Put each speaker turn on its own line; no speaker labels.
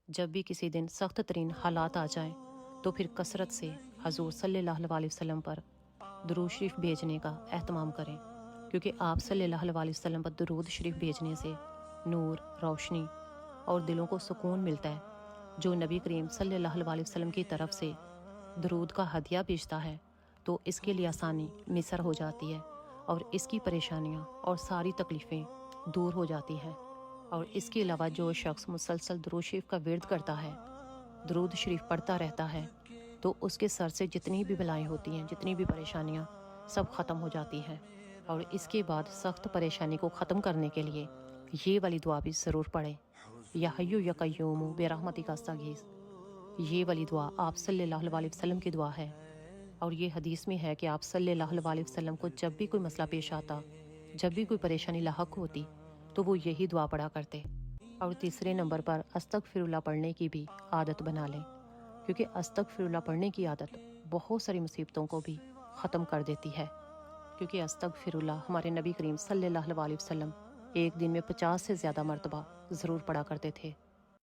جب بھی کسی دن سخت ترین حالات آ جائیں تو پھر کثرت سے حضور صلی اللہ علیہ وسلم پر درود شریف بھیجنے کا اہتمام کریں، کیونکہ آپ صلی اللہ علیہ وسلم پر درود شریف بھیجنے سے نور، روشنی اور دلوں کو سکون ملتا ہے۔ جو نبی کریم صلی اللہ علیہ وسلم کی طرف سے درود کا ہدیہ بھیجتا ہے تو اس کے لیے آسانی میسر ہو جاتی ہے اور اس کی پریشانیاں اور ساری تکلیفیں دور ہو جاتی ہیں۔ اور اس کے علاوہ جو شخص مسلسل درود شریف کا ورد کرتا ہے، درود شریف پڑھتا رہتا ہے، تو اس کے سر سے جتنی بھی بلائیں ہوتی ہیں، جتنی بھی پریشانیاں، سب ختم ہو جاتی ہیں۔ اور اس کے بعد سخت پریشانی کو ختم کرنے کے لیے یہ والی دعا بھی ضرور پڑھیں، یا حیو یا قیوم برحمتک استغیث۔ یہ والی دعا آپ صلی اللہ علیہ وسلم کی دعا ہے، اور یہ حدیث میں ہے کہ آپ صلی اللہ علیہ وسلم کو جب بھی کوئی مسئلہ پیش آتا، جب بھی کوئی پریشانی لاحق ہوتی، تو وہ یہی دعا پڑھا کرتے۔ اور تیسرے نمبر پر استغفر اللہ پڑھنے کی بھی عادت بنا لیں، کیونکہ استغفر اللہ پڑھنے کی عادت بہت ساری مصیبتوں کو بھی ختم کر دیتی ہے۔ کیونکہ استغفر اللہ ہمارے نبی کریم صلی اللہ علیہ وسلم ایک دن میں 50 سے زیادہ مرتبہ ضرور پڑھا کرتے تھے۔